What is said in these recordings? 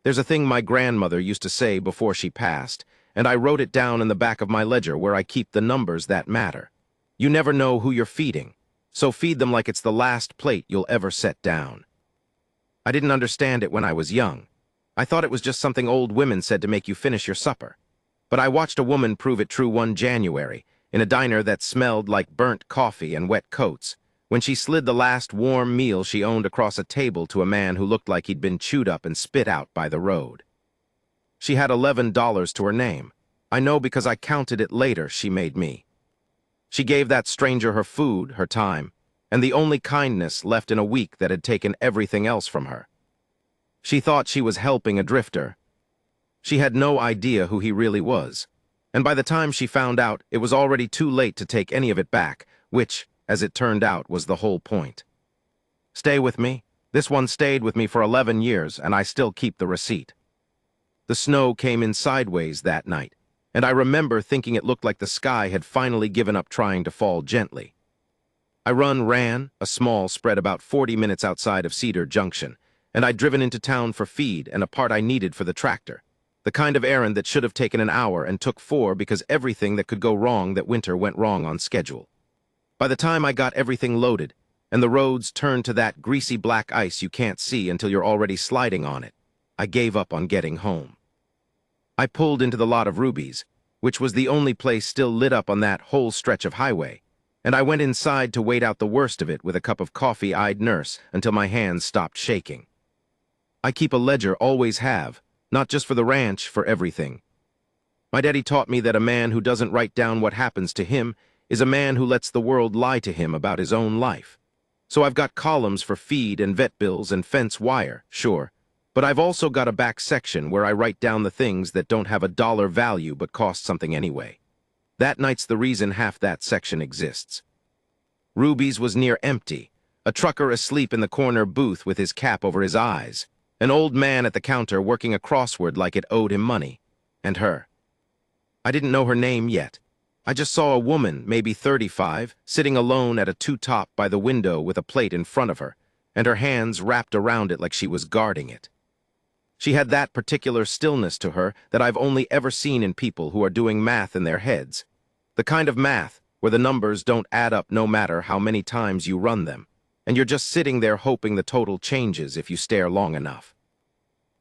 There's a thing my grandmother used to say before she passed, and I wrote it down in the back of my ledger where I keep the numbers that matter. You never know who you're feeding, so feed them like it's the last plate you'll ever set down. I didn't understand it when I was young. I thought it was just something old women said to make you finish your supper. But I watched a woman prove it true one January, in a diner that smelled like burnt coffee and wet coats, when she slid the last warm meal she owned across a table to a man who looked like he'd been chewed up and spit out by the road. She had $11 to her name. I know because I counted it later she made me. She gave that stranger her food, her time, and the only kindness left in a week that had taken everything else from her. She thought she was helping a drifter. She had no idea who he really was, and by the time she found out, it was already too late to take any of it back, which, as it turned out, was the whole point. Stay with me. This one stayed with me for 11 years, and I still keep the receipt. The snow came in sideways that night, and I remember thinking it looked like the sky had finally given up trying to fall gently. I ran a small spread about 40 minutes outside of Cedar Junction, and I'd driven into town for feed and a part I needed for the tractor. The kind of errand that should have taken an hour and took 4 because everything that could go wrong that winter went wrong on schedule. By the time I got everything loaded, and the roads turned to that greasy black ice you can't see until you're already sliding on it, I gave up on getting home. I pulled into the lot of Ruby's, which was the only place still lit up on that whole stretch of highway, and I went inside to wait out the worst of it with a cup of coffee-eyed nurse until my hands stopped shaking. I keep a ledger, always have, not just for the ranch, for everything. My daddy taught me that a man who doesn't write down what happens to him is a man who lets the world lie to him about his own life. So I've got columns for feed and vet bills and fence wire, sure, but I've also got a back section where I write down the things that don't have a dollar value but cost something anyway. That night's the reason half that section exists. Ruby's was near empty, a trucker asleep in the corner booth with his cap over his eyes, an old man at the counter working a crossword like it owed him money, and her. I didn't know her name yet. I just saw a woman, maybe 35, sitting alone at a two-top by the window with a plate in front of her, and her hands wrapped around it like she was guarding it. She had that particular stillness to her that I've only ever seen in people who are doing math in their heads. The kind of math where the numbers don't add up no matter how many times you run them, and you're just sitting there hoping the total changes if you stare long enough.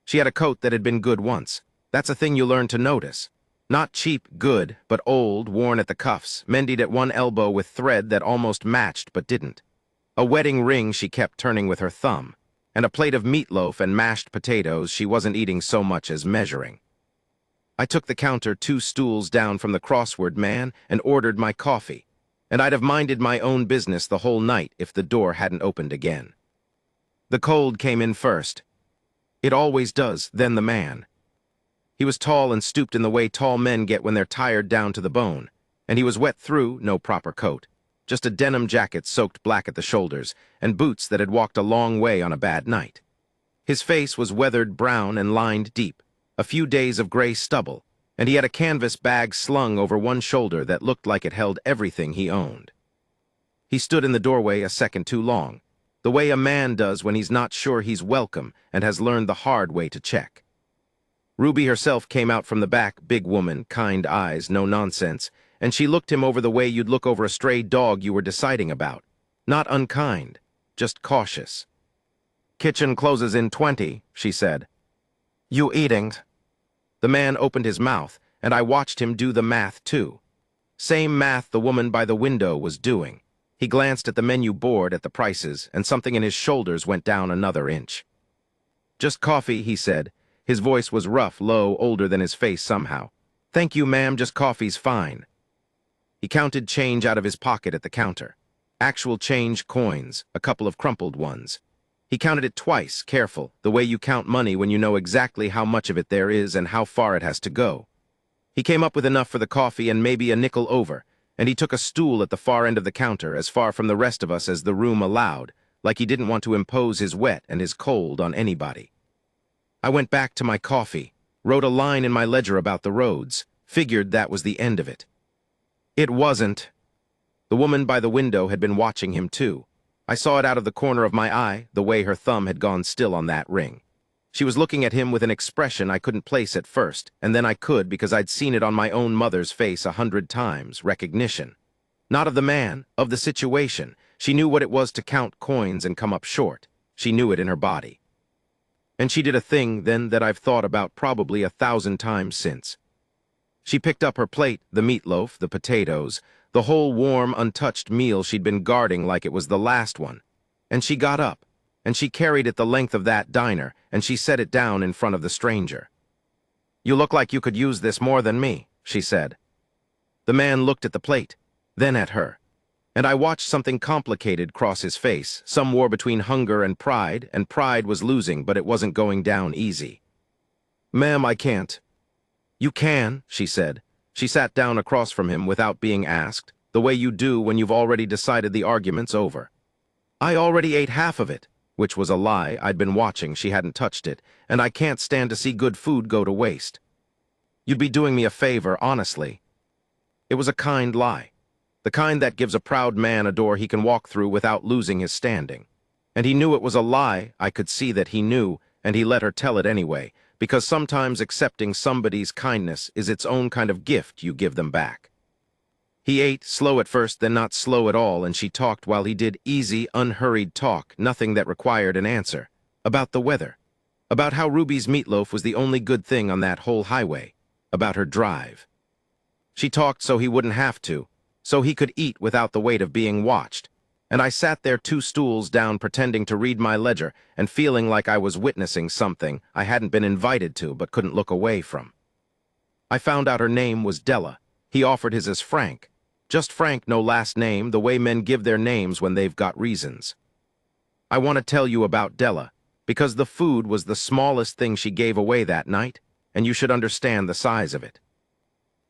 She had a coat that had been good once. That's a thing you learn to notice. Not cheap good, but old, worn at the cuffs, mended at one elbow with thread that almost matched but didn't. A wedding ring she kept turning with her thumb, and a plate of meatloaf and mashed potatoes she wasn't eating so much as measuring. I took the counter 2 stools down from the crossword man and ordered my coffee, and I'd have minded my own business the whole night if the door hadn't opened again. The cold came in first. It always does, then the man. He was tall and stooped in the way tall men get when they're tired down to the bone, and he was wet through, no proper coat, just a denim jacket soaked black at the shoulders, and boots that had walked a long way on a bad night. His face was weathered brown and lined deep, a few days of gray stubble, and he had a canvas bag slung over one shoulder that looked like it held everything he owned. He stood in the doorway a second too long, the way a man does when he's not sure he's welcome and has learned the hard way to check. Ruby herself came out from the back, big woman, kind eyes, no nonsense, and she looked him over the way you'd look over a stray dog you were deciding about. Not unkind, just cautious. "Kitchen closes in 20, she said. "You eating?" The man opened his mouth, and I watched him do the math too. Same math the woman by the window was doing. He glanced at the menu board at the prices, and something in his shoulders went down another inch. "Just coffee," he said. His voice was rough, low, older than his face somehow. "Thank you, ma'am, just coffee's fine." He counted change out of his pocket at the counter. Actual change coins, a couple of crumpled ones. He counted it twice, careful, the way you count money when you know exactly how much of it there is and how far it has to go. He came up with enough for the coffee and maybe a nickel over, and he took a stool at the far end of the counter, as far from the rest of us as the room allowed, like he didn't want to impose his wet and his cold on anybody. I went back to my coffee, wrote a line in my ledger about the roads, figured that was the end of it. It wasn't. The woman by the window had been watching him too. I saw it out of the corner of my eye, the way her thumb had gone still on that ring. She was looking at him with an expression I couldn't place at first, and then I could because I'd seen it on my own mother's face 100 times, recognition. Not of the man, of the situation. She knew what it was to count coins and come up short. She knew it in her body. And she did a thing then that I've thought about probably 1,000 times since. She picked up her plate, the meatloaf, the potatoes, the whole warm, untouched meal she'd been guarding like it was the last one. And she got up, and she carried it the length of that diner, and she set it down in front of the stranger. "You look like you could use this more than me," she said. The man looked at the plate, then at her, and I watched something complicated cross his face, some war between hunger and pride was losing, but it wasn't going down easy. "Ma'am, I can't." "You can," she said. She sat down across from him without being asked, the way you do when you've already decided the argument's over. "I already ate half of it," which was a lie. I'd been watching, she hadn't touched it, and I can't stand to see good food go to waste. "You'd be doing me a favor, honestly." It was a kind lie. The kind that gives a proud man a door he can walk through without losing his standing. And he knew it was a lie. I could see that he knew, and he let her tell it anyway, because sometimes accepting somebody's kindness is its own kind of gift you give them back. He ate, slow at first, then not slow at all, and she talked while he did easy, unhurried talk, nothing that required an answer. About the weather. About how Ruby's meatloaf was the only good thing on that whole highway. About her drive. She talked so he wouldn't have to, so he could eat without the weight of being watched. And I sat there 2 stools down pretending to read my ledger and feeling like I was witnessing something I hadn't been invited to but couldn't look away from. I found out her name was Della. He offered his as Frank. Just Frank, no last name, the way men give their names when they've got reasons. I want to tell you about Della, because the food was the smallest thing she gave away that night, and you should understand the size of it.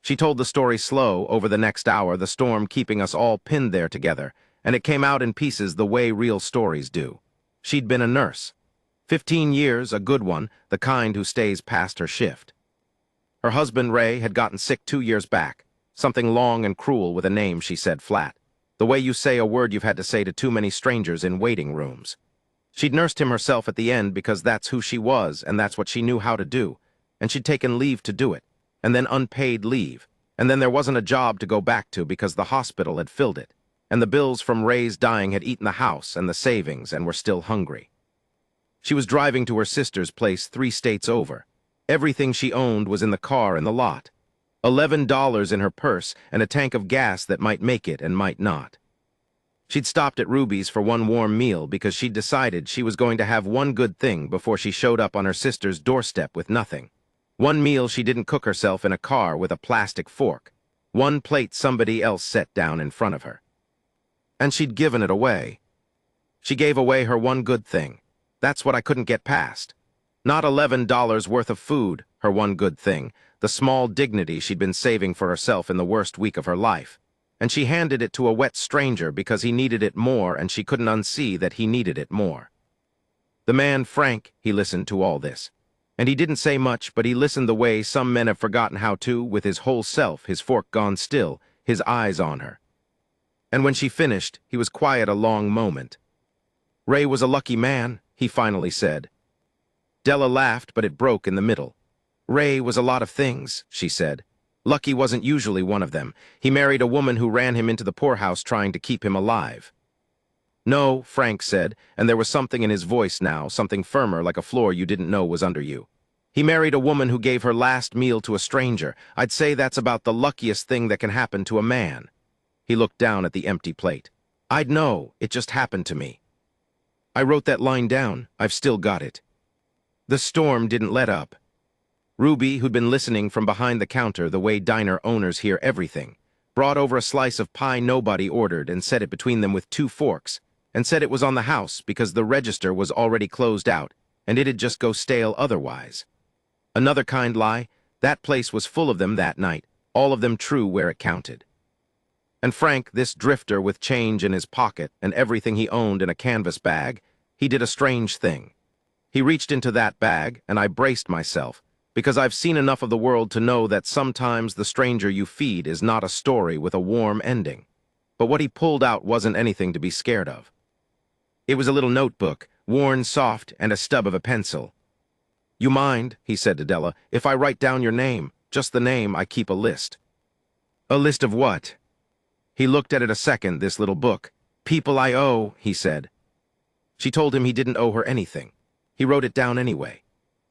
She told the story slow over the next hour, the storm keeping us all pinned there together, and it came out in pieces the way real stories do. She'd been a nurse. 15 years, a good one, the kind who stays past her shift. Her husband, Ray, had gotten sick 2 years back. Something long and cruel with a name, she said flat. The way you say a word you've had to say to too many strangers in waiting rooms. She'd nursed him herself at the end because that's who she was and that's what she knew how to do. And she'd taken leave to do it, and then unpaid leave. And then there wasn't a job to go back to because the hospital had filled it. And the bills from Ray's dying had eaten the house and the savings and were still hungry. She was driving to her sister's place 3 states over. Everything she owned was in the car in the lot. $11 in her purse and a tank of gas that might make it and might not. She'd stopped at Ruby's for one warm meal because she'd decided she was going to have one good thing before she showed up on her sister's doorstep with nothing. One meal she didn't cook herself in a car with a plastic fork. One plate somebody else set down in front of her. And she'd given it away. She gave away her one good thing. That's what I couldn't get past. Not $11 worth of food, her one good thing, the small dignity she'd been saving for herself in the worst week of her life. And she handed it to a wet stranger because he needed it more and she couldn't unsee that he needed it more. The man, Frank, he listened to all this. And he didn't say much, but he listened the way some men have forgotten how to, with his whole self, his fork gone still, his eyes on her. And when she finished, he was quiet a long moment. "Ray was a lucky man," he finally said. Della laughed, but it broke in the middle. "Ray was a lot of things," she said. "Lucky wasn't usually one of them. He married a woman who ran him into the poorhouse trying to keep him alive." "No," Frank said, and there was something in his voice now, something firmer like a floor you didn't know was under you. "He married a woman who gave her last meal to a stranger. I'd say that's about the luckiest thing that can happen to a man." He looked down at the empty plate. "I'd know, it just happened to me. I wrote that line down, I've still got it." The storm didn't let up. Ruby, who'd been listening from behind the counter the way diner owners hear everything, brought over a slice of pie nobody ordered and set it between them with 2 forks, and said it was on the house because the register was already closed out, and it'd just go stale otherwise. Another kind lie, that place was full of them that night, all of them true where it counted. And Frank, this drifter with change in his pocket and everything he owned in a canvas bag, he did a strange thing. He reached into that bag, and I braced myself, because I've seen enough of the world to know that sometimes the stranger you feed is not a story with a warm ending. But what he pulled out wasn't anything to be scared of. It was a little notebook, worn soft, and a stub of a pencil. You mind, he said to Della, if I write down your name? Just the name, I keep a list. A list of what? He looked at it a second, this little book. People I owe, he said. She told him he didn't owe her anything. He wrote it down anyway.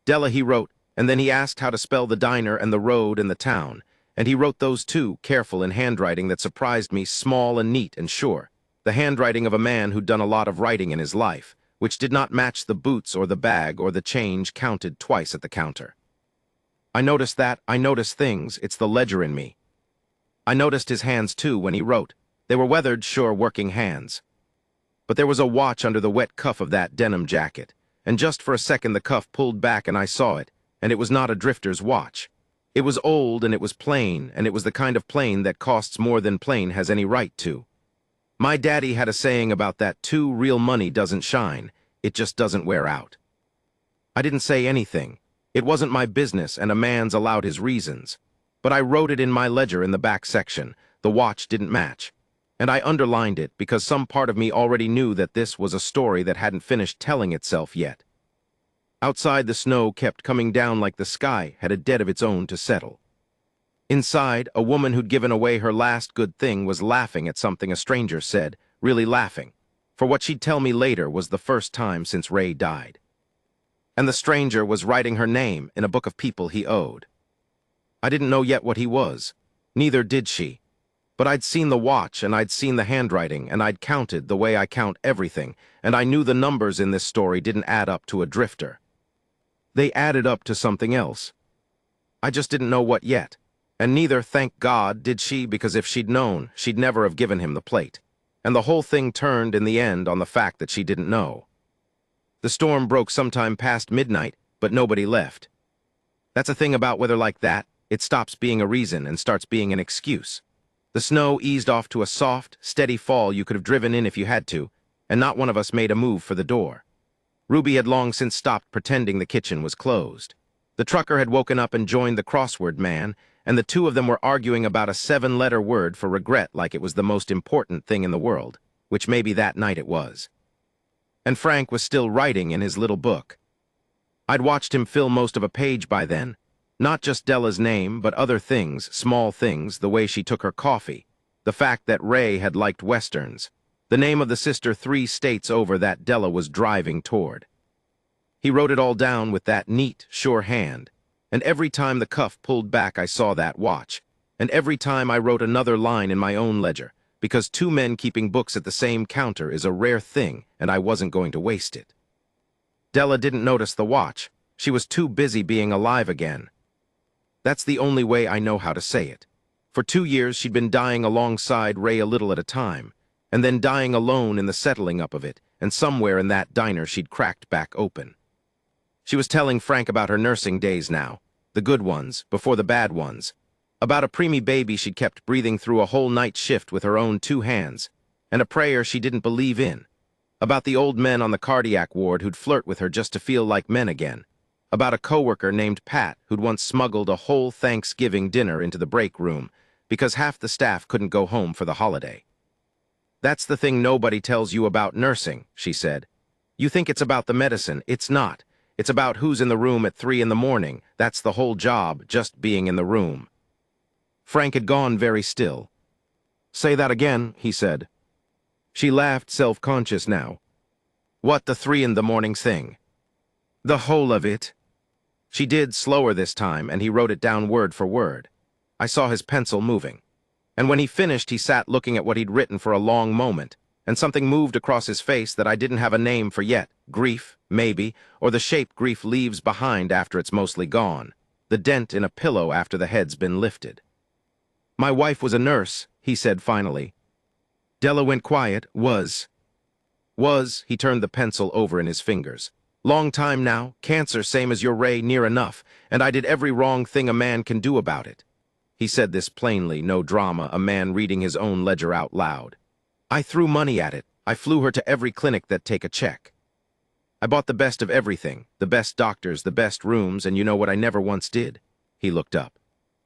Della, he wrote, and then he asked how to spell the diner and the road and the town, and he wrote those too, careful in handwriting that surprised me, small and neat and sure. The handwriting of a man who'd done a lot of writing in his life, which did not match the boots or the bag or the change counted twice at the counter. I noticed that, I noticed things, it's the ledger in me. I noticed his hands too when he wrote. They were weathered, sure, working hands. But there was a watch under the wet cuff of that denim jacket, and just for a second the cuff pulled back and I saw it, and it was not a drifter's watch. It was old and it was plain, and it was the kind of plain that costs more than plain has any right to. My daddy had a saying about that too, real money doesn't shine, it just doesn't wear out. I didn't say anything. It wasn't my business and a man's allowed his reasons. But I wrote it in my ledger in the back section. The watch didn't match. And I underlined it because some part of me already knew that this was a story that hadn't finished telling itself yet. Outside, the snow kept coming down like the sky had a debt of its own to settle. Inside, a woman who'd given away her last good thing was laughing at something a stranger said, really laughing, for what she'd tell me later was the first time since Ray died. And the stranger was writing her name in a book of people he owed. I didn't know yet what he was. Neither did she. But I'd seen the watch, and I'd seen the handwriting, and I'd counted the way I count everything, and I knew the numbers in this story didn't add up to a drifter. They added up to something else. I just didn't know what yet. And neither, thank God, did she, because if she'd known, she'd never have given him the plate. And the whole thing turned in the end on the fact that she didn't know. The storm broke sometime past midnight, but nobody left. That's a thing about weather like that. It stops being a reason and starts being an excuse. The snow eased off to a soft, steady fall you could have driven in if you had to, and not one of us made a move for the door. Ruby had long since stopped pretending the kitchen was closed. The trucker had woken up and joined the crossword man, and the two of them were arguing about a 7-letter word for regret like it was the most important thing in the world, which maybe that night it was. And Frank was still writing in his little book. I'd watched him fill most of a page by then. Not just Della's name, but other things, small things, the way she took her coffee, the fact that Ray had liked Westerns, the name of the sister 3 states over that Della was driving toward. He wrote it all down with that neat, sure hand, and every time the cuff pulled back I saw that watch, and every time I wrote another line in my own ledger, because 2 men keeping books at the same counter is a rare thing, and I wasn't going to waste it. Della didn't notice the watch. She was too busy being alive again. That's the only way I know how to say it. For 2 years she'd been dying alongside Ray a little at a time, and then dying alone in the settling up of it, and somewhere in that diner she'd cracked back open. She was telling Frank about her nursing days now, the good ones, before the bad ones, about a preemie baby she'd kept breathing through a whole night shift with her own 2 hands, and a prayer she didn't believe in, about the old men on the cardiac ward who'd flirt with her just to feel like men again, about a coworker named Pat who'd once smuggled a whole Thanksgiving dinner into the break room because half the staff couldn't go home for the holiday. That's the thing nobody tells you about nursing, she said. You think it's about the medicine. It's not. It's about who's in the room at 3 in the morning. That's the whole job, just being in the room. Frank had gone very still. Say that again, he said. She laughed, self-conscious now. What, the 3 in the morning thing? The whole of it. She did, slower this time, and he wrote it down word for word. I saw his pencil moving. And when he finished, he sat looking at what he'd written for a long moment, and something moved across his face that I didn't have a name for yet. Grief, maybe, or the shape grief leaves behind after it's mostly gone. The dent in a pillow after the head's been lifted. My wife was a nurse, he said finally. Della went quiet. Was, he turned the pencil over in his fingers. Long time now, cancer same as your Ray, near enough, and I did every wrong thing a man can do about it. He said this plainly, no drama, a man reading his own ledger out loud. I threw money at it. I flew her to every clinic that take a check. I bought the best of everything, the best doctors, the best rooms, and you know what I never once did? He looked up.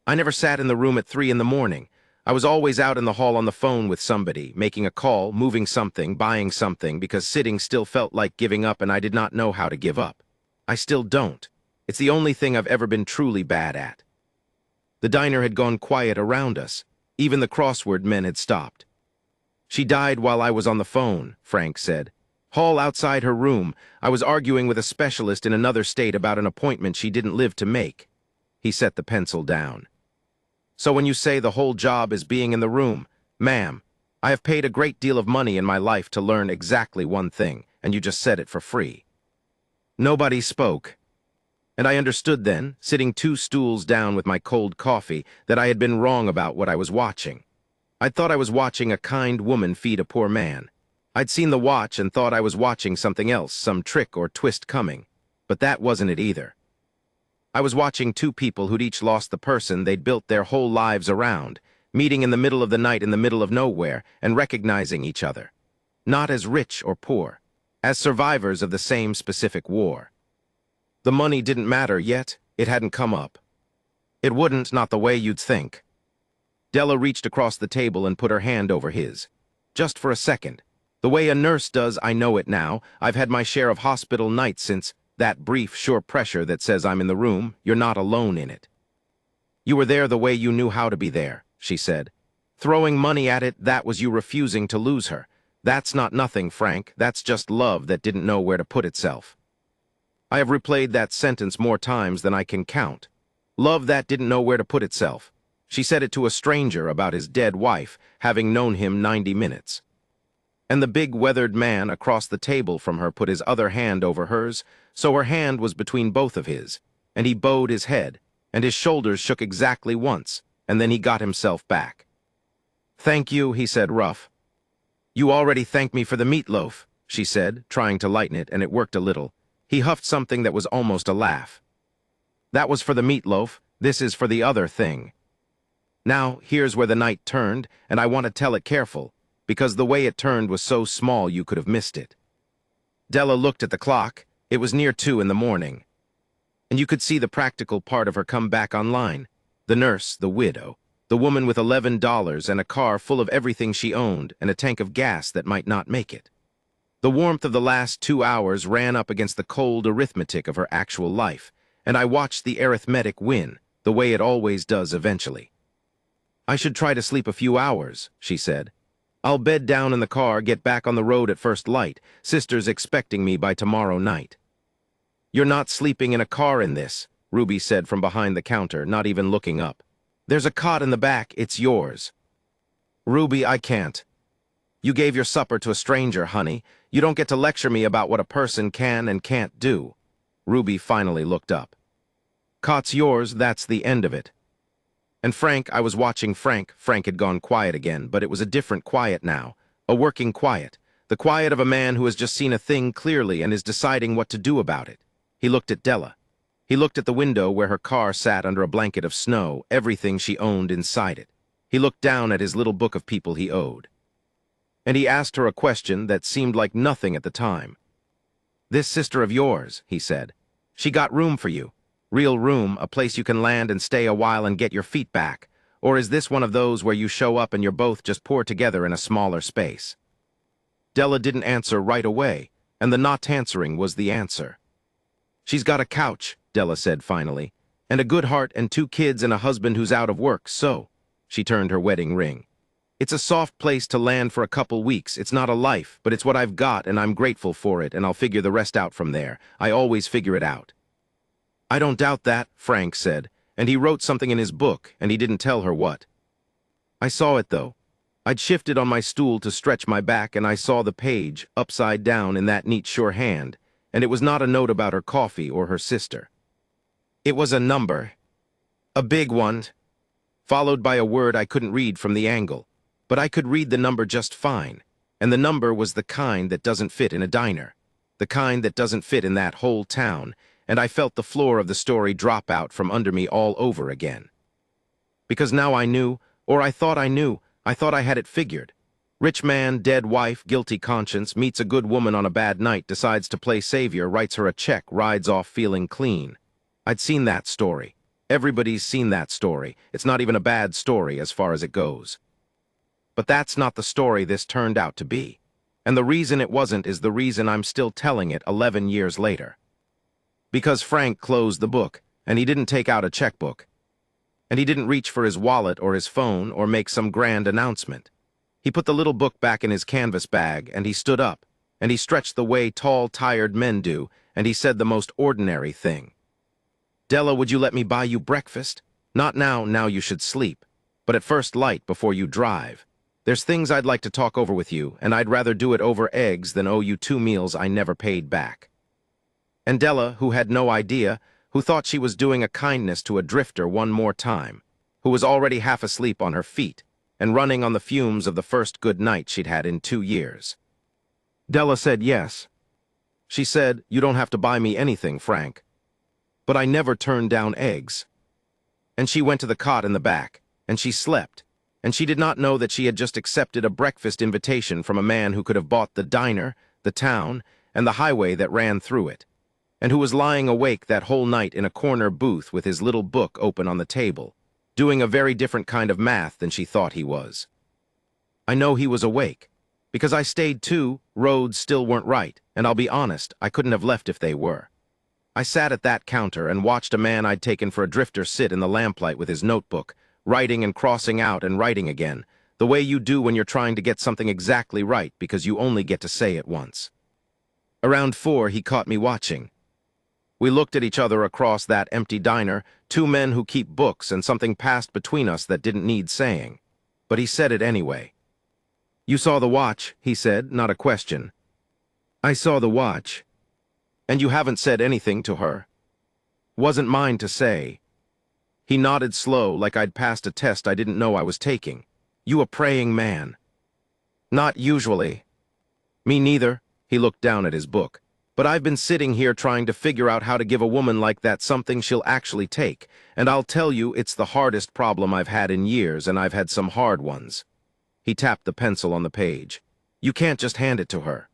I never sat in the room at 3 in the morning. I was always out in the hall on the phone with somebody, making a call, moving something, buying something, because sitting still felt like giving up and I did not know how to give up. I still don't. It's the only thing I've ever been truly bad at. The diner had gone quiet around us. Even the crossword men had stopped. She died while I was on the phone, Frank said. Hall outside her room. I was arguing with a specialist in another state about an appointment she didn't live to make. He set the pencil down. So when you say the whole job is being in the room, ma'am, I have paid a great deal of money in my life to learn exactly one thing, and you just said it for free. Nobody spoke. And I understood then, sitting 2 stools down with my cold coffee, that I had been wrong about what I was watching. I'd thought I was watching a kind woman feed a poor man. I'd seen the watch and thought I was watching something else, some trick or twist coming. But that wasn't it either. I was watching 2 people who'd each lost the person they'd built their whole lives around, meeting in the middle of the night in the middle of nowhere and recognizing each other. Not as rich or poor, as survivors of the same specific war. The money didn't matter yet, it hadn't come up. It wouldn't, not the way you'd think. Della reached across the table and put her hand over his. Just for a second. The way a nurse does, I know it now. I've had my share of hospital nights since that brief, sure pressure that says I'm in the room. You're not alone in it. You were there the way you knew how to be there, she said. Throwing money at it, that was you refusing to lose her. That's not nothing, Frank. That's just love that didn't know where to put itself. I have replayed that sentence more times than I can count. Love that didn't know where to put itself. She said it to a stranger about his dead wife, having known him 90 minutes. And the big weathered man across the table from her put his other hand over hers, so her hand was between both of his, and he bowed his head, and his shoulders shook exactly once, and then he got himself back. Thank you, he said rough. You already thanked me for the meatloaf, she said, trying to lighten it, and it worked a little. He huffed something that was almost a laugh. That was for the meatloaf, this is for the other thing. Now, here's where the night turned, and I want to tell it careful, because the way it turned was so small you could have missed it. Della looked at the clock. It was near 2 in the morning. And you could see the practical part of her come back online. The nurse, the widow, the woman with $11 and a car full of everything she owned and a tank of gas that might not make it. The warmth of the last 2 hours ran up against the cold arithmetic of her actual life, and I watched the arithmetic win, the way it always does eventually. I should try to sleep a few hours, she said. I'll bed down in the car, get back on the road at first light. Sister's expecting me by tomorrow night. You're not sleeping in a car in this, Ruby said from behind the counter, not even looking up. There's a cot in the back, it's yours. Ruby, I can't. You gave your supper to a stranger, honey. You don't get to lecture me about what a person can and can't do. Ruby finally looked up. Cot's yours, that's the end of it. And Frank, I was watching Frank. Frank had gone quiet again, but it was a different quiet now. A working quiet. The quiet of a man who has just seen a thing clearly and is deciding what to do about it. He looked at Della. He looked at the window where her car sat under a blanket of snow, everything she owned inside it. He looked down at his little book of people he owed. And he asked her a question that seemed like nothing at the time. This sister of yours, he said. She got room for you. Real room, a place you can land and stay a while and get your feet back. Or is this one of those where you show up and you're both just pour together in a smaller space? Della didn't answer right away, and the not answering was the answer. She's got a couch, Della said finally, and a good heart and 2 kids and a husband who's out of work, so, she turned her wedding ring. It's a soft place to land for a couple weeks. It's not a life, but it's what I've got and I'm grateful for it and I'll figure the rest out from there. I always figure it out. I don't doubt that, Frank said, and he wrote something in his book and he didn't tell her what. I saw it though. I'd shifted on my stool to stretch my back and I saw the page, upside down in that neat sure hand, and it was not a note about her coffee or her sister. It was a number. A big one, followed by a word I couldn't read from the angle. But I could read the number just fine, and the number was the kind that doesn't fit in a diner, the kind that doesn't fit in that whole town, and I felt the floor of the story drop out from under me all over again. Because now I knew, or I thought I had it figured. Rich man, dead wife, guilty conscience, meets a good woman on a bad night, decides to play savior, writes her a check, rides off feeling clean. I'd seen that story. Everybody's seen that story. It's not even a bad story as far as it goes. But that's not the story this turned out to be. And the reason it wasn't is the reason I'm still telling it 11 years later. Because Frank closed the book, and he didn't take out a checkbook. And he didn't reach for his wallet or his phone or make some grand announcement. He put the little book back in his canvas bag, and he stood up, and he stretched the way tall, tired men do, and he said the most ordinary thing. "Della, would you let me buy you breakfast? Not now, now you should sleep, but at first light before you drive. There's things I'd like to talk over with you, and I'd rather do it over eggs than owe you 2 meals I never paid back." And Della, who had no idea, who thought she was doing a kindness to a drifter one more time, who was already half asleep on her feet and running on the fumes of the first good night she'd had in 2 years. Della said yes. She said, "You don't have to buy me anything, Frank." But I never turned down eggs. And she went to the cot in the back, and she slept, and she did not know that she had just accepted a breakfast invitation from a man who could have bought the diner, the town, and the highway that ran through it, and who was lying awake that whole night in a corner booth with his little book open on the table, doing a very different kind of math than she thought he was. I know he was awake, because I stayed too. Roads still weren't right, and I'll be honest, I couldn't have left if they were. I sat at that counter and watched a man I'd taken for a drifter sit in the lamplight with his notebook, writing and crossing out and writing again, the way you do when you're trying to get something exactly right because you only get to say it once. Around 4, he caught me watching. We looked at each other across that empty diner, 2 men who keep books, and something passed between us that didn't need saying. But he said it anyway. "You saw the watch," he said, not a question. "I saw the watch." "And you haven't said anything to her?" "Wasn't mine to say." He nodded slow, like I'd passed a test I didn't know I was taking. "You a praying man?" "Not usually." "Me neither." He looked down at his book. "But I've been sitting here trying to figure out how to give a woman like that something she'll actually take, and I'll tell you it's the hardest problem I've had in years, and I've had some hard ones." He tapped the pencil on the page. "You can't just hand it to her.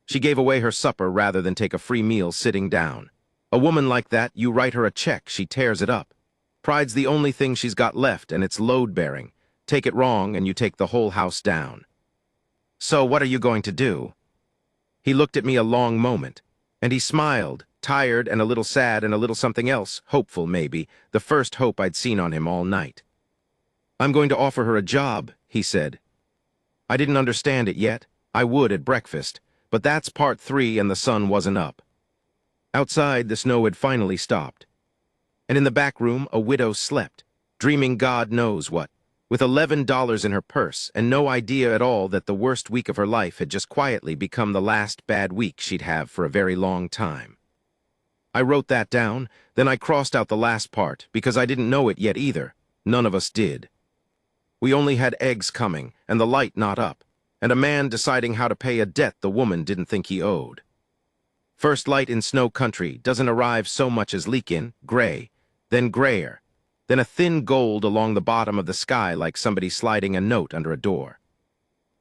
She gave away her supper rather than take a free meal sitting down. A woman like that, you write her a check, she tears it up. Pride's the only thing she's got left, and it's load-bearing. Take it wrong, and you take the whole house down. So what are you going to do?" He looked at me a long moment, and he smiled, tired and a little sad and a little something else, hopeful maybe, the first hope I'd seen on him all night. "I'm going to offer her a job," he said. I didn't understand it yet. I would at breakfast, but that's part 3 and the sun wasn't up. Outside, the snow had finally stopped. And in the back room, a widow slept, dreaming God knows what, with $11 in her purse and no idea at all that the worst week of her life had just quietly become the last bad week she'd have for a very long time. I wrote that down, then I crossed out the last part, because I didn't know it yet either. None of us did. We only had eggs coming, and the light not up, and a man deciding how to pay a debt the woman didn't think he owed. First light in snow country doesn't arrive so much as leak in, gray, then grayer, then a thin gold along the bottom of the sky like somebody sliding a note under a door.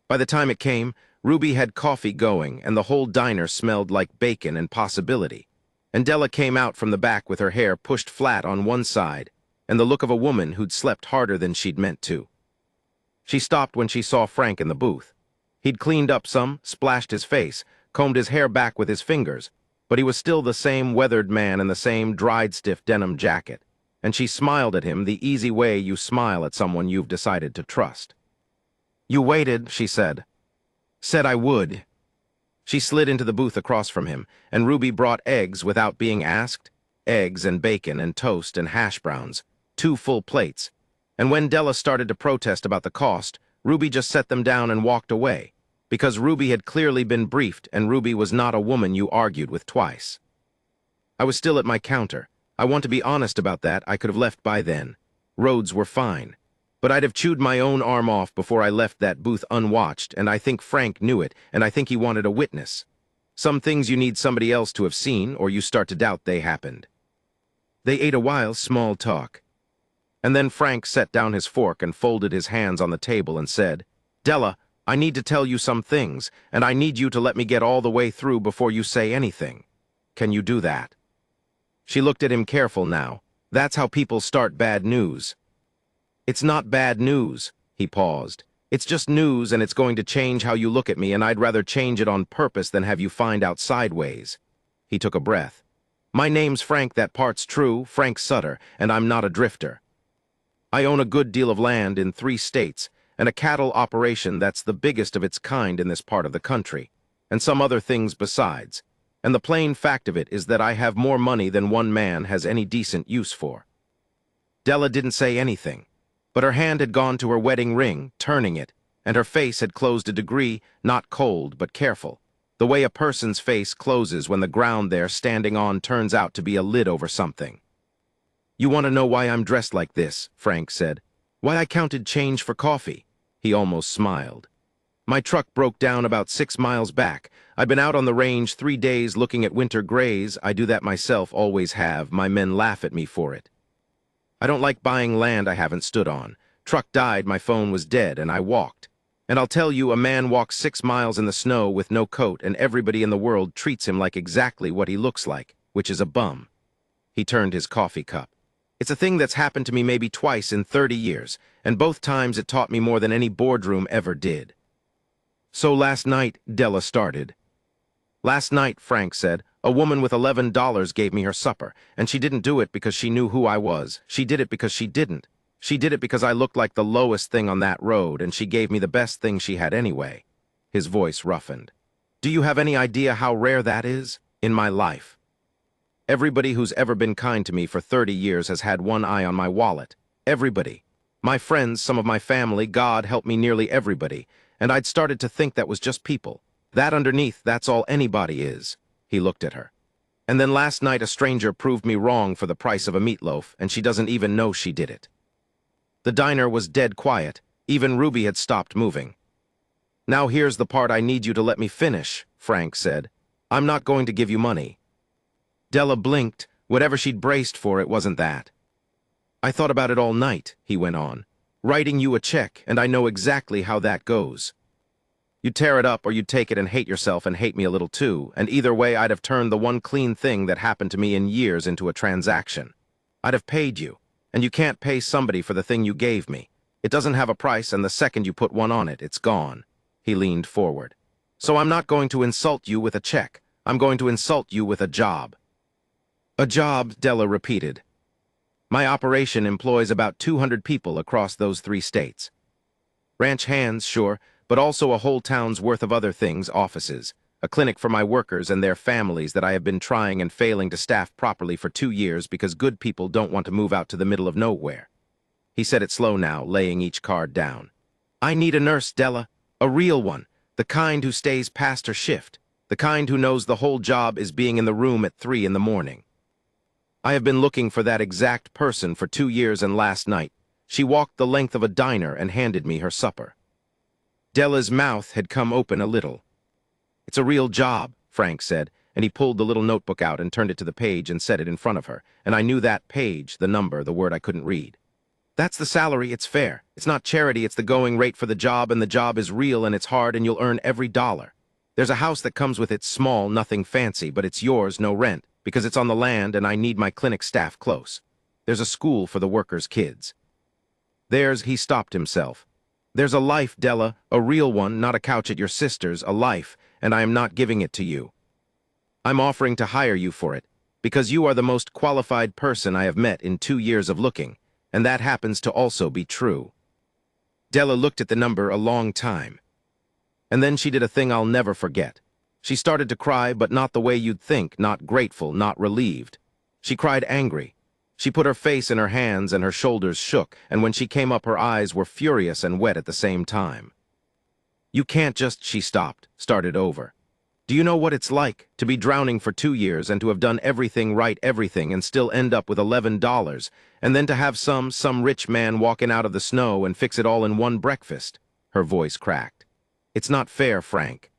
By the time it came, Ruby had coffee going, and the whole diner smelled like bacon and possibility. And Della came out from the back with her hair pushed flat on one side, and the look of a woman who'd slept harder than she'd meant to. She stopped when she saw Frank in the booth. He'd cleaned up some, splashed his face, combed his hair back with his fingers, but he was still the same weathered man in the same dried stiff denim jacket, and she smiled at him the easy way you smile at someone you've decided to trust. "You waited," she said. "Said I would." She slid into the booth across from him, and Ruby brought eggs without being asked. Eggs and bacon and toast and hash browns, 2 full plates. And when Della started to protest about the cost, Ruby just set them down and walked away, because Ruby had clearly been briefed, and Ruby was not a woman you argued with twice. I was still at my counter. I want to be honest about that. I could have left by then. Roads were fine. But I'd have chewed my own arm off before I left that booth unwatched, and I think Frank knew it, and I think he wanted a witness. Some things you need somebody else to have seen, or you start to doubt they happened. They ate a while small talk. And then Frank set down his fork and folded his hands on the table and said, "Della, I need to tell you some things, and I need you to let me get all the way through before you say anything. Can you do that?" She looked at him careful now. That's how people start bad news. "It's not bad news," he paused. "It's just news, and it's going to change how you look at me, and I'd rather change it on purpose than have you find out sideways." He took a breath. My name's Frank, that part's true, Frank Sutter, and I'm not a drifter. I own a good deal of land in 3 states, and a cattle operation that's the biggest of its kind in this part of the country, and some other things besides. And the plain fact of it is that I have more money than one man has any decent use for. Della didn't say anything, but her hand had gone to her wedding ring, turning it, and her face had closed a degree, not cold but careful, the way a person's face closes when the ground they're standing on turns out to be a lid over something. You want to know why I'm dressed like this, Frank said. Why I counted change for coffee. He almost smiled. My truck broke down about 6 miles back. I'd been out on the range 3 days looking at winter grays. I do that myself, always have. My men laugh at me for it. I don't like buying land I haven't stood on. Truck died, my phone was dead, and I walked. And I'll tell you, a man walks 6 miles in the snow with no coat, and everybody in the world treats him like exactly what he looks like, which is a bum. He turned his coffee cup. It's a thing that's happened to me maybe twice in 30 years, and both times it taught me more than any boardroom ever did. So last night, Della started. Last night, Frank said, a woman with $11 gave me her supper, and she didn't do it because she knew who I was. She did it because she didn't. She did it because I looked like the lowest thing on that road, and she gave me the best thing she had anyway. His voice roughened. Do you have any idea how rare that is? In my life. Everybody who's ever been kind to me for 30 years has had one eye on my wallet. Everybody. My friends, some of my family, God help me, nearly everybody. And I'd started to think that was just people. That underneath, that's all anybody is. He looked at her. And then last night a stranger proved me wrong for the price of a meatloaf, and she doesn't even know she did it. The diner was dead quiet. Even Ruby had stopped moving. Now here's the part I need you to let me finish, Frank said. I'm not going to give you money. Della blinked. Whatever she'd braced for, it wasn't that. I thought about it all night, he went on. Writing you a check, and I know exactly how that goes. You'd tear it up or you'd take it and hate yourself and hate me a little too, and either way I'd have turned the one clean thing that happened to me in years into a transaction. I'd have paid you, and you can't pay somebody for the thing you gave me. It doesn't have a price, and the second you put one on it, it's gone. He leaned forward. So I'm not going to insult you with a check. I'm going to insult you with a job. A job, Della repeated. My operation employs about 200 people across those 3 states. Ranch hands, sure, but also a whole town's worth of other things, offices, a clinic for my workers and their families that I have been trying and failing to staff properly for 2 years because good people don't want to move out to the middle of nowhere. He said it slow now, laying each card down. I need a nurse, Della, a real one, the kind who stays past her shift, the kind who knows the whole job is being in the room at 3 in the morning. I have been looking for that exact person for 2 years, and last night, she walked the length of a diner and handed me her supper. Della's mouth had come open a little. It's a real job, Frank said, and he pulled the little notebook out and turned it to the page and set it in front of her, and I knew that page, the number, the word I couldn't read. That's the salary, it's fair. It's not charity, it's the going rate for the job, and the job is real and it's hard and you'll earn every dollar. There's a house that comes with it, small, nothing fancy, but it's yours, no rent, because it's on the land and I need my clinic staff close. There's a school for the workers' kids. He stopped himself. There's a life, Della, a real one, not a couch at your sister's, a life, and I am not giving it to you. I'm offering to hire you for it, because you are the most qualified person I have met in 2 years of looking, and that happens to also be true. Della looked at the number a long time. And then she did a thing I'll never forget. She started to cry, but not the way you'd think, not grateful, not relieved. She cried angry. She put her face in her hands and her shoulders shook, and when she came up her eyes were furious and wet at the same time. You can't just, she stopped, started over. Do you know what it's like to be drowning for 2 years and to have done everything right, everything, and still end up with $11, and then to have some rich man walking out of the snow and fix it all in one breakfast? Her voice cracked. It's not fair, Frank.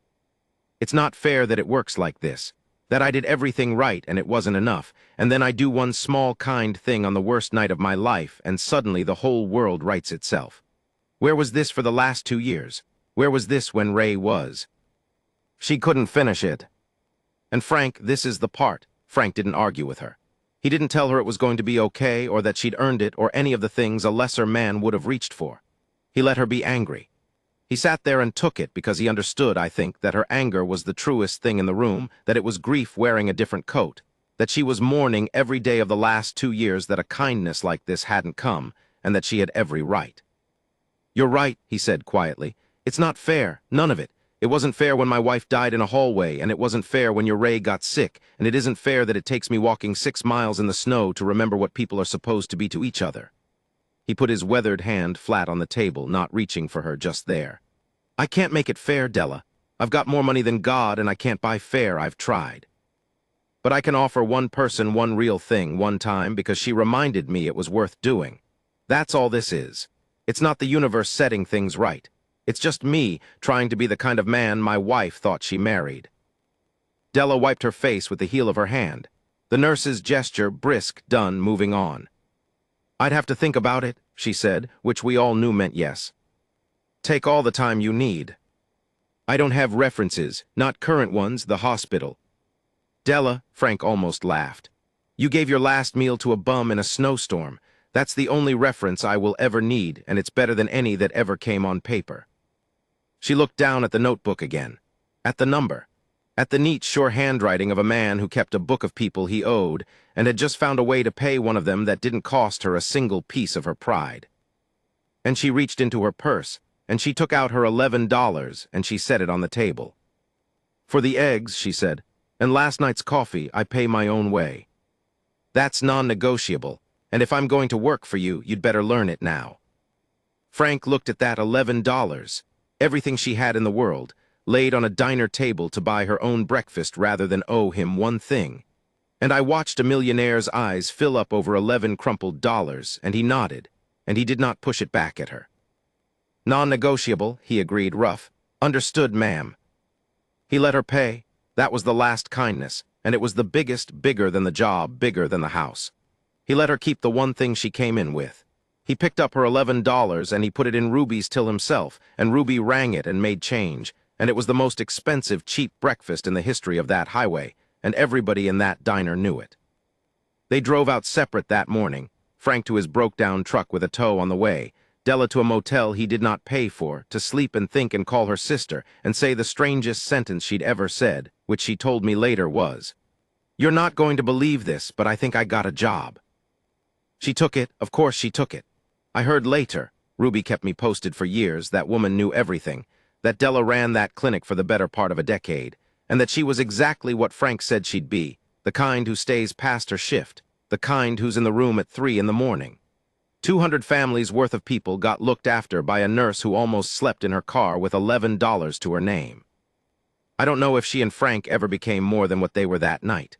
It's not fair that it works like this, that I did everything right and it wasn't enough, and then I do one small kind thing on the worst night of my life, and suddenly the whole world rights itself. Where was this for the last 2 years? Where was this when Ray was? She couldn't finish it. And Frank, this is the part. Frank didn't argue with her. He didn't tell her it was going to be okay or that she'd earned it or any of the things a lesser man would have reached for. He let her be angry. He sat there and took it because he understood, I think, that her anger was the truest thing in the room, that it was grief wearing a different coat. that she was mourning every day of the last 2 years that a kindness like this hadn't come, and that she had every right. "You're right," he said quietly. "It's not fair, none of it. It wasn't fair when my wife died in a hallway, and it wasn't fair when your Ray got sick, and it isn't fair that it takes me walking 6 miles in the snow to remember what people are supposed to be to each other." He put his weathered hand flat on the table, not reaching for her just there. "I can't make it fair, Della. I've got more money than God, and I can't buy fair. I've tried. But I can offer one person one real thing one time because she reminded me it was worth doing. That's all this is. It's not the universe setting things right. It's just me trying to be the kind of man my wife thought she married." Della wiped her face with the heel of her hand. The nurse's gesture brisk, done, moving on. "I'd have to think about it," she said, which we all knew meant yes. "Take all the time you need. I don't have references, not current ones, the hospital." "Della," Frank almost laughed. "You gave your last meal to a bum in a snowstorm. That's the only reference I will ever need, and it's better than any that ever came on paper." She looked down at the notebook again, at the number, at the neat, sure handwriting of a man who kept a book of people he owed and had just found a way to pay one of them that didn't cost her a single piece of her pride. And she reached into her purse, and she took out her $11, and she set it on the table. "For the eggs," she said, "and last night's coffee, I pay my own way. That's non-negotiable, and if I'm going to work for you, you'd better learn it now." Frank looked at that $11, everything she had in the world, laid on a diner table to buy her own breakfast rather than owe him one thing. And I watched a millionaire's eyes fill up over 11 crumpled dollars, and he nodded, and he did not push it back at her. "Non-negotiable," he agreed, rough. "Understood, ma'am." He let her pay. That was the last kindness, and it was the biggest, bigger than the job, bigger than the house. He let her keep the one thing she came in with. He picked up her $11 and he put it in Ruby's till himself, and Ruby rang it and made change, and it was the most expensive, cheap breakfast in the history of that highway, and everybody in that diner knew it. They drove out separate that morning, Frank to his broke-down truck with a tow on the way, Della to a motel he did not pay for, to sleep and think and call her sister and say the strangest sentence she'd ever said, which she told me later was, "You're not going to believe this, but I think I got a job." She took it, of course she took it. I heard later, Ruby kept me posted for years, that woman knew everything, that Della ran that clinic for the better part of a decade, and that she was exactly what Frank said she'd be, the kind who stays past her shift, the kind who's in the room at 3 in the morning. 200 families worth of people got looked after by a nurse who almost slept in her car with $11 to her name. I don't know if she and Frank ever became more than what they were that night.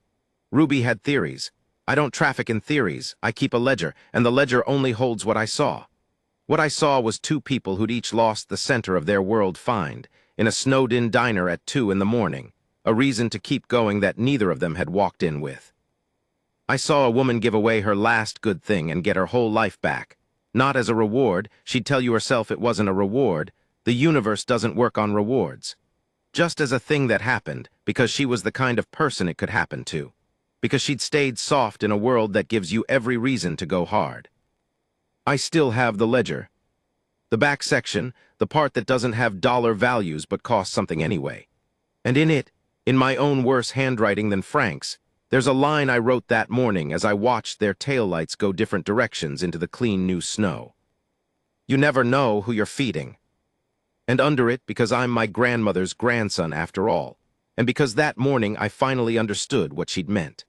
Ruby had theories. I don't traffic in theories. I keep a ledger, and the ledger only holds what I saw. What I saw was two people who'd each lost the center of their world find, in a snowed-in diner at 2 in the morning, a reason to keep going that neither of them had walked in with. I saw a woman give away her last good thing and get her whole life back. Not as a reward, she'd tell you herself it wasn't a reward. The universe doesn't work on rewards. Just as a thing that happened, because she was the kind of person it could happen to. Because she'd stayed soft in a world that gives you every reason to go hard. I still have the ledger. The back section, the part that doesn't have dollar values but costs something anyway. And in it, in my own worse handwriting than Frank's, there's a line I wrote that morning as I watched their taillights go different directions into the clean new snow. "You never know who you're feeding." And under it, because I'm my grandmother's grandson after all, and because that morning I finally understood what she'd meant.